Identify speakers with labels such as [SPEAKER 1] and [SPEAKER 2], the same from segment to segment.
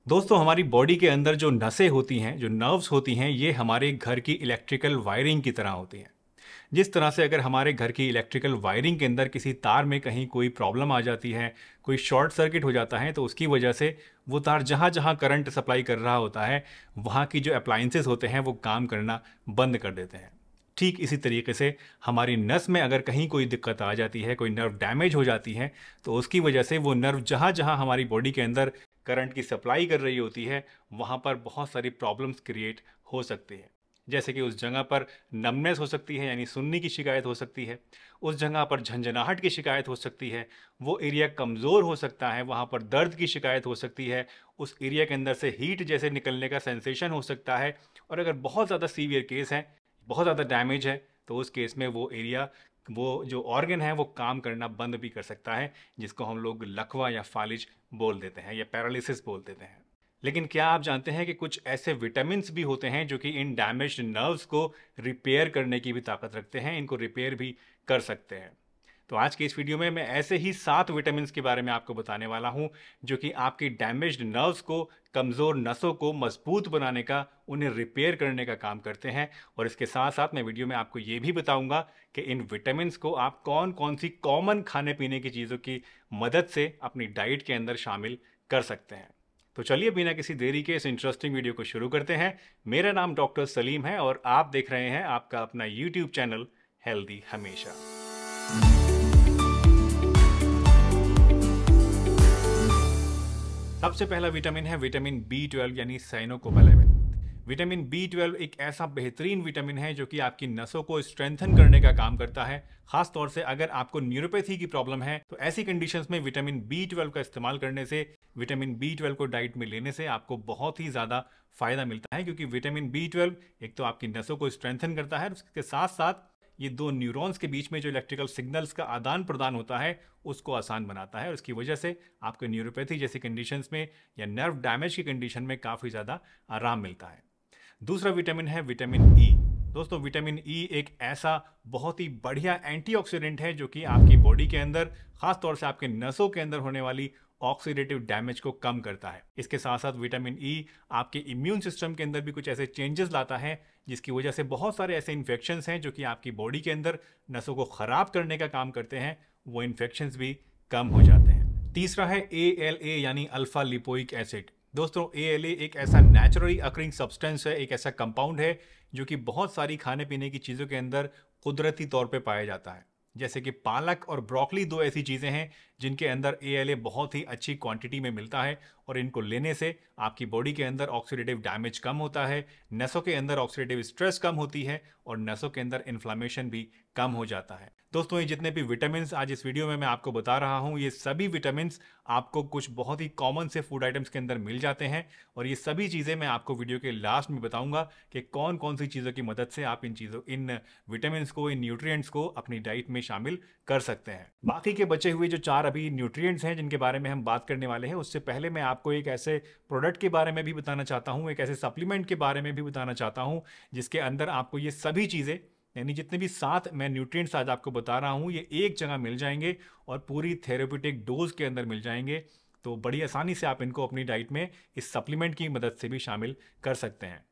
[SPEAKER 1] दोस्तों, हमारी बॉडी के अंदर जो नसें होती हैं, जो नर्व्स होती हैं, ये हमारे घर की इलेक्ट्रिकल वायरिंग की तरह होती हैं। जिस तरह से अगर हमारे घर की इलेक्ट्रिकल वायरिंग के अंदर किसी तार में कहीं कोई प्रॉब्लम आ जाती है, कोई शॉर्ट सर्किट हो जाता है, तो उसकी वजह से वो तार जहाँ जहाँ करंट सप्लाई कर रहा होता है, वहाँ की जो अप्लाइंसेस होते हैं वो काम करना बंद कर देते हैं। ठीक इसी तरीके से हमारी नस में अगर कहीं कोई दिक्कत आ जाती है, कोई नर्व डैमेज हो जाती है, तो उसकी वजह से वो नर्व जहाँ जहाँ हमारी बॉडी के अंदर करंट की सप्लाई कर रही होती है, वहाँ पर बहुत सारी प्रॉब्लम्स क्रिएट हो सकती है। जैसे कि उस जगह पर नमनेस हो सकती है, यानी सुन्नी की शिकायत हो सकती है। उस जगह पर झंझनाहट की शिकायत हो सकती है। वो एरिया कमज़ोर हो सकता है, वहाँ पर दर्द की शिकायत हो सकती है। उस एरिया के अंदर से हीट जैसे निकलने का सेंसेशन हो सकता है। और अगर बहुत ज़्यादा सीवियर केस है, बहुत ज़्यादा डैमेज है, तो उस केस में वो एरिया, वो जो ऑर्गन है, वो काम करना बंद भी कर सकता है, जिसको हम लोग लकवा या फालिज बोल देते हैं या पैरालिसिस बोल देते हैं। लेकिन क्या आप जानते हैं कि कुछ ऐसे विटामिन्स भी होते हैं जो कि इन डैमेज्ड नर्व्स को रिपेयर करने की भी ताकत रखते हैं, इनको रिपेयर भी कर सकते हैं। तो आज की इस वीडियो में मैं ऐसे ही 7 विटामिन्स के बारे में आपको बताने वाला हूं, जो कि आपकी डैमेज्ड नर्व्स को, कमज़ोर नसों को मजबूत बनाने का, उन्हें रिपेयर करने का काम करते हैं। और इसके साथ साथ मैं वीडियो में आपको ये भी बताऊंगा कि इन विटामिन्स को आप कौन कौन सी कॉमन खाने पीने की चीज़ों की मदद से अपनी डाइट के अंदर शामिल कर सकते हैं। तो चलिए बिना किसी देरी के इस इंटरेस्टिंग वीडियो को शुरू करते हैं। मेरा नाम डॉक्टर सलीम है और आप देख रहे हैं आपका अपना यूट्यूब चैनल हेल्दी हमेशा। सबसे पहला विटामिन है विटामिन B12 यानी साइनोकोबालेमिन। विटामिन B12 एक ऐसा बेहतरीन विटामिन है जो कि आपकी नसों को स्ट्रेंथन करने का काम करता है। खास तौर से अगर आपको न्यूरोपैथी की प्रॉब्लम है, तो ऐसी कंडीशंस में विटामिन B12 का इस्तेमाल करने से, विटामिन B12 को डाइट में लेने से आपको बहुत ही ज़्यादा फायदा मिलता है। क्योंकि विटामिन B12 एक तो आपकी नसों को स्ट्रेंथन करता है, उसके साथ साथ ये दो न्यूरॉन्स के बीच में जो इलेक्ट्रिकल सिग्नल्स का आदान प्रदान होता है, उसको आसान बनाता है। और उसकी वजह से आपको न्यूरोपैथी जैसी कंडीशंस में या नर्व डैमेज की कंडीशन में काफ़ी ज़्यादा आराम मिलता है। दूसरा विटामिन है विटामिन ई। दोस्तों, विटामिन ई एक ऐसा बहुत ही बढ़िया एंटीऑक्सीडेंट है जो कि आपकी बॉडी के अंदर, खास तौर से आपके नसों के अंदर होने वाली ऑक्सीडेटिव डैमेज को कम करता है। इसके साथ साथ विटामिन ई आपके इम्यून सिस्टम के अंदर भी कुछ ऐसे चेंजेस लाता है, जिसकी वजह से बहुत सारे ऐसे इन्फेक्शंस हैं जो कि आपकी बॉडी के अंदर नसों को खराब करने का काम करते हैं, वो इन्फेक्शंस भी कम हो जाते हैं। तीसरा है ALA यानी अल्फा लिपोइक एसिड। दोस्तों, ALA एक ऐसा नेचुरली अकरिंग सब्सटेंस है, एक ऐसा कंपाउंड है जो कि बहुत सारी खाने पीने की चीज़ों के अंदर कुदरती तौर पे पाया जाता है। जैसे कि पालक और ब्रोकली दो ऐसी चीज़ें हैं जिनके अंदर ALA बहुत ही अच्छी क्वांटिटी में मिलता है। और इनको लेने से आपकी बॉडी के अंदर ऑक्सीडेटिव डैमेज कम होता है, नसों के अंदर ऑक्सीडेटिव स्ट्रेस कम होती है और नसों के अंदर इन्फ्लामेशन भी कम हो जाता है। दोस्तों, ये जितने भी विटामिन्स आज इस वीडियो में मैं आपको बता रहा हूँ, ये सभी विटामिन्स आपको कुछ बहुत ही कॉमन से फूड आइटम्स के अंदर मिल जाते हैं। और ये सभी चीज़ें मैं आपको वीडियो के लास्ट में बताऊंगा कि कौन कौन सी चीज़ों की मदद से आप इन विटामिन्स को, इन न्यूट्रिएंट्स को अपनी डाइट में शामिल कर सकते हैं। बाकी के बचे हुए जो 4 अभी न्यूट्रिएंट्स हैं जिनके बारे में हम बात करने वाले हैं, उससे पहले मैं आपको एक ऐसे प्रोडक्ट के बारे में भी बताना चाहता हूँ, एक ऐसे सप्लीमेंट के बारे में भी बताना चाहता हूँ, जिसके अंदर आपको ये सभी चीज़ें, यानी जितने भी 7 मैं न्यूट्रिएंट्स आज आपको बता रहा हूँ, ये एक जगह मिल जाएंगे और पूरी थेरेप्यूटिक डोज के अंदर मिल जाएंगे। तो बड़ी आसानी से आप इनको अपनी डाइट में इस सप्लीमेंट की मदद से भी शामिल कर सकते हैं।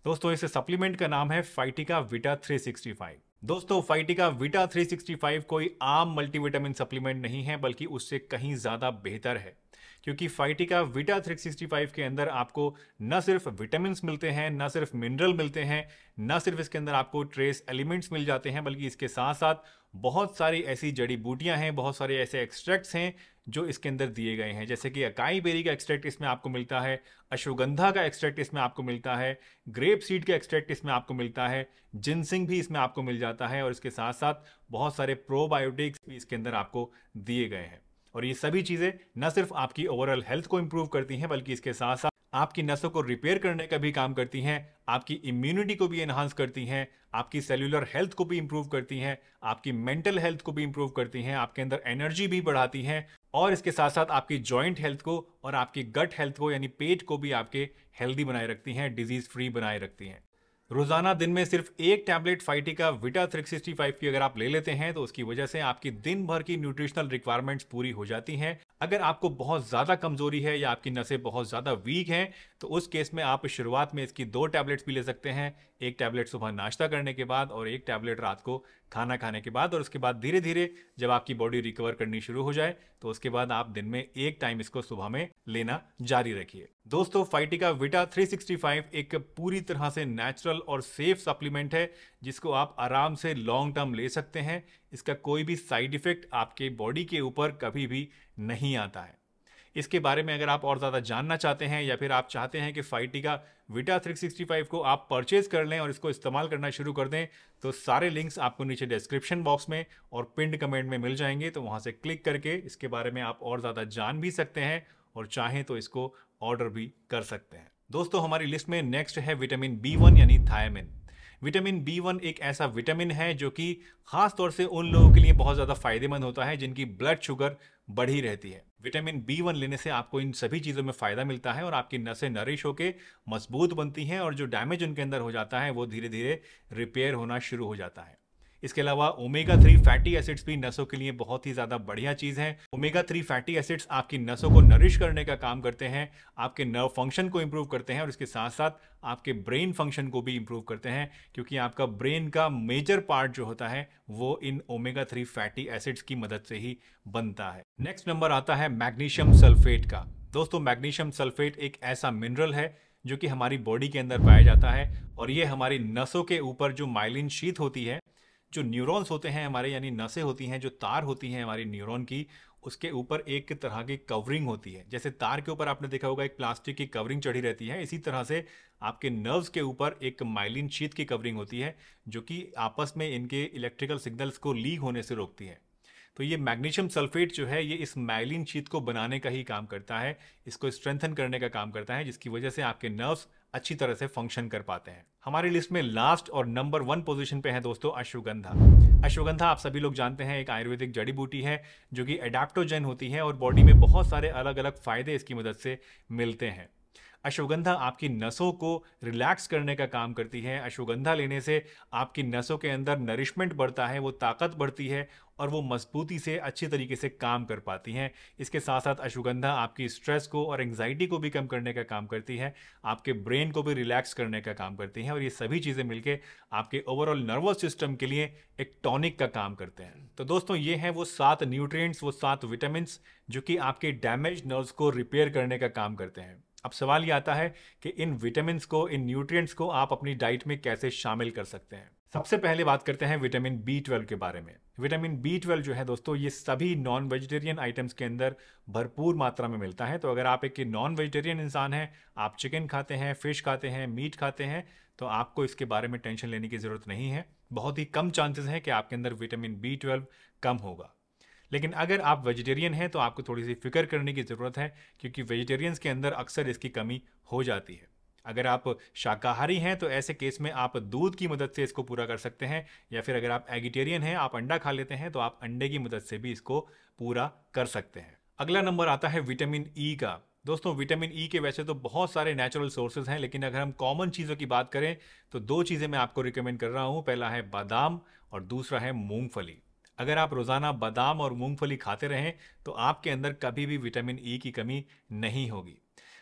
[SPEAKER 1] दोस्तों, इस सप्लीमेंट का नाम है फाइटिका विटा 365। दोस्तों, फाइटिका विटा 365 कोई आम मल्टीविटामिन सप्लीमेंट नहीं है, बल्कि उससे कहीं ज़्यादा बेहतर है। क्योंकि फाइटिका विटा 365 के अंदर आपको न सिर्फ विटामिन्स मिलते हैं, न सिर्फ मिनरल मिलते हैं, न सिर्फ इसके अंदर आपको ट्रेस एलिमेंट्स मिल जाते हैं, बल्कि इसके साथ साथ बहुत सारी ऐसी जड़ी बूटियां हैं, बहुत सारे ऐसे एक्सट्रैक्ट्स हैं जो इसके अंदर दिए गए हैं। जैसे कि अकाई बेरी का एक्सट्रैक्ट इसमें आपको मिलता है, अश्वगंधा का एक्सट्रैक्ट इसमें आपको मिलता है, ग्रेप सीड का एक्सट्रैक्ट इसमें आपको मिलता है, जिनसिंग भी इसमें आपको मिल जाता है। और इसके साथ साथ बहुत सारे प्रोबायोटिक्स भी इसके अंदर आपको दिए गए हैं। और ये सभी चीज़ें न सिर्फ आपकी ओवरऑल हेल्थ को इंप्रूव करती हैं, बल्कि इसके साथ साथ आपकी नसों को रिपेयर करने का भी काम करती हैं, आपकी इम्यूनिटी को भी एनहांस करती हैं, आपकी सेल्यूलर हेल्थ को भी इंप्रूव करती हैं, आपकी मेंटल हेल्थ को भी इंप्रूव करती हैं, आपके अंदर एनर्जी भी बढ़ाती हैं। और इसके साथ साथ आपकी जॉइंट हेल्थ को और आपकी गट हेल्थ को, यानी पेट को भी आपके हेल्दी बनाए रखती हैं, डिजीज फ्री बनाए रखती हैं। रोजाना दिन में सिर्फ एक टैबलेट फाइटिका विटा 365 की अगर आप ले लेते हैं, तो उसकी वजह से आपकी दिन भर की न्यूट्रिशनल रिक्वायरमेंट्स पूरी हो जाती हैं। अगर आपको बहुत ज़्यादा कमजोरी है या आपकी नसें बहुत ज़्यादा वीक हैं तो उस केस में आप शुरुआत में इसकी 2 टैबलेट्स भी ले सकते हैं। एक टैबलेट सुबह नाश्ता करने के बाद और एक टैबलेट रात को खाना खाने के बाद, और उसके बाद धीरे धीरे जब आपकी बॉडी रिकवर करनी शुरू हो जाए तो उसके बाद आप दिन में एक टाइम इसको सुबह में लेना जारी रखिए। दोस्तों, फाइटिका विटा 365 एक पूरी तरह से नेचुरल और सेफ सप्लीमेंट है जिसको आप आराम से लॉन्ग टर्म ले सकते हैं। इसका कोई भी साइड इफेक्ट आपके बॉडी के ऊपर कभी भी नहीं आता है। इसके बारे में अगर आप और ज़्यादा जानना चाहते हैं या फिर आप चाहते हैं कि फाइटिका विटा 365 को आप परचेज कर लें और इसको इस्तेमाल करना शुरू कर दें, तो सारे लिंक्स आपको नीचे डिस्क्रिप्शन बॉक्स में और पिंड कमेंट में मिल जाएंगे। तो वहाँ से क्लिक करके इसके बारे में आप और ज़्यादा जान भी सकते हैं और चाहें तो इसको ऑर्डर भी कर सकते हैं। दोस्तों, हमारी लिस्ट में नेक्स्ट है विटामिन B1 यानी थायमिन। विटामिन B1 एक ऐसा विटामिन है जो कि खास तौर से उन लोगों के लिए बहुत ज़्यादा फायदेमंद होता है जिनकी ब्लड शुगर बढ़ी रहती है। विटामिन B1 लेने से आपको इन सभी चीज़ों में फ़ायदा मिलता है और आपकी नसें नरिश होकर मजबूत बनती हैं और जो डैमेज उनके अंदर हो जाता है वो धीरे धीरे रिपेयर होना शुरू हो जाता है। इसके अलावा ओमेगा 3 फैटी एसिड्स भी नसों के लिए बहुत ही ज़्यादा बढ़िया चीज़ है। ओमेगा 3 फैटी एसिड्स आपकी नसों को नरिश करने का काम करते हैं, आपके नर्व फंक्शन को इंप्रूव करते हैं और इसके साथ साथ आपके ब्रेन फंक्शन को भी इंप्रूव करते हैं, क्योंकि आपका ब्रेन का मेजर पार्ट जो होता है वो इन ओमेगा 3 फैटी एसिड्स की मदद से ही बनता है। नेक्स्ट नंबर आता है मैग्नीशियम सल्फेट का। दोस्तों, मैग्नीशियम सल्फेट एक ऐसा मिनरल है जो कि हमारी बॉडी के अंदर पाया जाता है और ये हमारी नसों के ऊपर जो माइलिन शीथ होती है, जो न्यूरॉन्स होते हैं हमारे, यानी नसें होती हैं, जो तार होती हैं हमारी न्यूरॉन की, उसके ऊपर एक तरह की कवरिंग होती है। जैसे तार के ऊपर आपने देखा होगा एक प्लास्टिक की कवरिंग चढ़ी रहती है, इसी तरह से आपके नर्व्स के ऊपर एक माइलिन शीथ की कवरिंग होती है जो कि आपस में इनके इलेक्ट्रिकल सिग्नल्स को लीक होने से रोकती है। तो ये मैग्नीशियम सल्फेट जो है ये इस माइलिन शीथ को बनाने का ही काम करता है, इसको स्ट्रेंथन करने का काम करता है, जिसकी वजह से आपके नर्व्स अच्छी तरह से फंक्शन कर पाते हैं। हमारी लिस्ट में लास्ट और नंबर 1 पोजीशन पे है दोस्तों अश्वगंधा। अश्वगंधा आप सभी लोग जानते हैं एक आयुर्वेदिक जड़ी बूटी है जो कि एडाप्टोजन होती है और बॉडी में बहुत सारे अलग अलग फायदे इसकी मदद से मिलते हैं। अश्वगंधा आपकी नसों को रिलैक्स करने का काम करती है। अश्वगंधा लेने से आपकी नसों के अंदर नरिशमेंट बढ़ता है, वो ताकत बढ़ती है और वो मजबूती से अच्छी तरीके से काम कर पाती हैं। इसके साथ साथ अश्वगंधा आपकी स्ट्रेस को और एंग्जाइटी को भी कम करने का काम करती है, आपके ब्रेन को भी रिलैक्स करने का काम करती हैं और ये सभी चीज़ें मिलके आपके ओवरऑल नर्वस सिस्टम के लिए एक टॉनिक का काम करते हैं। तो दोस्तों, ये हैं वो 7 न्यूट्रिएंट्स, वो 7 विटामिन जो कि आपके डैमेज नर्व्स को रिपेयर करने का काम करते हैं। अब सवाल ये आता है कि इन विटामिन्स को, इन न्यूट्रिएंट्स को आप अपनी डाइट में कैसे शामिल कर सकते हैं। सबसे पहले बात करते हैं विटामिन B12 के बारे में। विटामिन B12 जो है दोस्तों, ये सभी नॉन वेजिटेरियन आइटम्स के अंदर भरपूर मात्रा में मिलता है। तो अगर आप एक नॉन वेजिटेरियन इंसान हैं, आप चिकन खाते हैं, फिश खाते हैं, मीट खाते हैं, तो आपको इसके बारे में टेंशन लेने की ज़रूरत नहीं है। बहुत ही कम चांसेस हैं कि आपके अंदर विटामिन B12 कम होगा। लेकिन अगर आप वेजिटेरियन हैं तो आपको थोड़ी सी फिक्र करने की ज़रूरत है, क्योंकि वेजिटेरियंस के अंदर अक्सर इसकी कमी हो जाती है। अगर आप शाकाहारी हैं तो ऐसे केस में आप दूध की मदद से इसको पूरा कर सकते हैं, या फिर अगर आप एगिटेरियन हैं, आप अंडा खा लेते हैं, तो आप अंडे की मदद से भी इसको पूरा कर सकते हैं। अगला नंबर आता है विटामिन ई का। दोस्तों, विटामिन ई के वैसे तो बहुत सारे नेचुरल सोर्सेज हैं, लेकिन अगर हम कॉमन चीज़ों की बात करें तो 2 चीज़ें मैं आपको रिकमेंड कर रहा हूँ। पहला है बादाम और दूसरा है मूंगफली। अगर आप रोज़ाना बादाम और मूंगफली खाते रहें तो आपके अंदर कभी भी विटामिन ई की कमी नहीं होगी।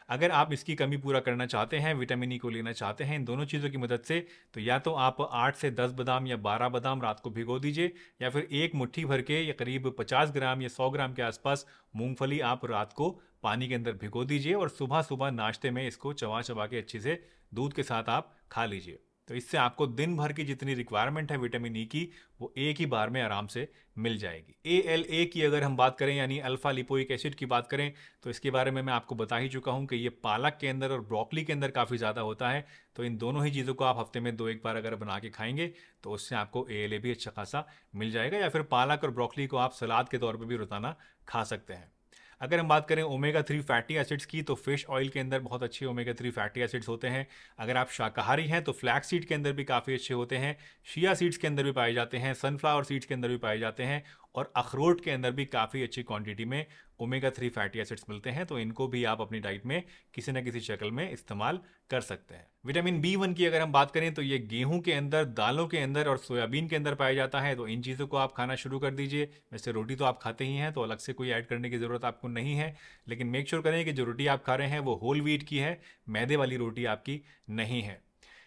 [SPEAKER 1] अगर आप इसकी कमी पूरा करना चाहते हैं, विटामिन ई को लेना चाहते हैं इन दोनों चीज़ों की मदद से, तो या तो आप 8 से 10 बादाम या 12 बादाम रात को भिगो दीजिए, या फिर एक मुट्ठी भर के या करीब 50 ग्राम या 100 ग्राम के आसपास मूंगफली आप रात को पानी के अंदर भिगो दीजिए और सुबह सुबह नाश्ते में इसको चबा चबा के अच्छे से दूध के साथ आप खा लीजिए। तो इससे आपको दिन भर की जितनी रिक्वायरमेंट है विटामिन ई की, वो एक ही बार में आराम से मिल जाएगी। ALA की अगर हम बात करें, यानी अल्फा लिपोइक एसिड की बात करें, तो इसके बारे में मैं आपको बता ही चुका हूं कि ये पालक के अंदर और ब्रोकली के अंदर काफ़ी ज़्यादा होता है। तो इन दोनों ही चीज़ों को आप हफ्ते में 2-1 बार अगर बना के खाएंगे तो उससे आपको ALA भी अच्छा खासा मिल जाएगा, या फिर पालक और ब्रोकली को आप सलाद के तौर पर भी रोज़ाना खा सकते हैं। अगर हम बात करें ओमेगा 3 फैटी एसिड्स की, तो फिश ऑयल के अंदर बहुत अच्छे ओमेगा 3 फैटी एसिड्स होते हैं। अगर आप शाकाहारी हैं तो फ्लैक्स सीड के अंदर भी काफ़ी अच्छे होते हैं, शिया सीड्स के अंदर भी पाए जाते हैं, सनफ्लावर सीड्स के अंदर भी पाए जाते हैं, और अखरोट के अंदर भी काफ़ी अच्छी क्वांटिटी में ओमेगा 3 फैटी एसिड्स मिलते हैं, तो इनको भी आप अपनी डाइट में किसी न किसी शक्ल में इस्तेमाल कर सकते हैं। विटामिन B1 की अगर हम बात करें तो ये गेहूं के अंदर, दालों के अंदर और सोयाबीन के अंदर पाया जाता है, तो इन चीज़ों को आप खाना शुरू कर दीजिए। वैसे रोटी तो आप खाते ही हैं, तो अलग से कोई ऐड करने की ज़रूरत आपको नहीं है, लेकिन मेक श्योर करें कि जो रोटी आप खा रहे हैं वो होल व्हीट की है, मैदे वाली रोटी आपकी नहीं है।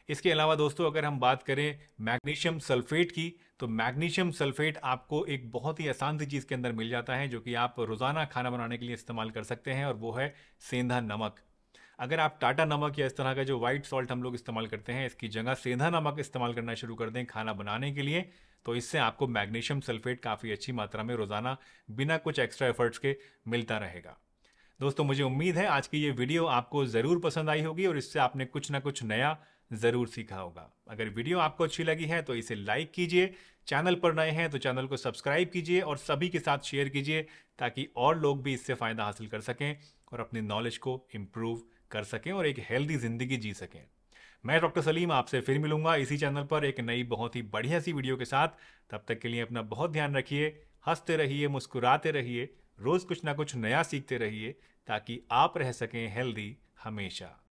[SPEAKER 1] इसके अलावा दोस्तों अगर हम बात करें मैग्नीशियम सल्फेट की, तो मैग्नीशियम सल्फेट आपको एक बहुत ही आसान सी चीज़ के अंदर मिल जाता है, जो कि आप रोज़ाना खाना बनाने के लिए इस्तेमाल कर सकते हैं, और वो है सेंधा नमक। अगर आप टाटा नमक या इस तरह का जो वाइट सॉल्ट हम लोग इस्तेमाल करते हैं, इसकी जगह सेंधा नमक इस्तेमाल करना शुरू कर दें खाना बनाने के लिए, तो इससे आपको मैग्नीशियम सल्फेट काफ़ी अच्छी मात्रा में रोज़ाना बिना कुछ एक्स्ट्रा एफर्ट्स के मिलता रहेगा। दोस्तों मुझे उम्मीद है आज की ये वीडियो आपको ज़रूर पसंद आई होगी और इससे आपने कुछ ना कुछ नया ज़रूर सीखा होगा। अगर वीडियो आपको अच्छी लगी है तो इसे लाइक कीजिए, चैनल पर नए हैं तो चैनल को सब्सक्राइब कीजिए और सभी के साथ शेयर कीजिए, ताकि और लोग भी इससे फ़ायदा हासिल कर सकें और अपनी नॉलेज को इम्प्रूव कर सकें और एक हेल्दी ज़िंदगी जी सकें। मैं डॉक्टर सलीम आपसे फिर मिलूंगा इसी चैनल पर एक नई बहुत ही बढ़िया सी वीडियो के साथ। तब तक के लिए अपना बहुत ध्यान रखिए, हंसते रहिए, मुस्कुराते रहिए, रोज़ कुछ ना कुछ नया सीखते रहिए, ताकि आप रह सकें हेल्दी हमेशा।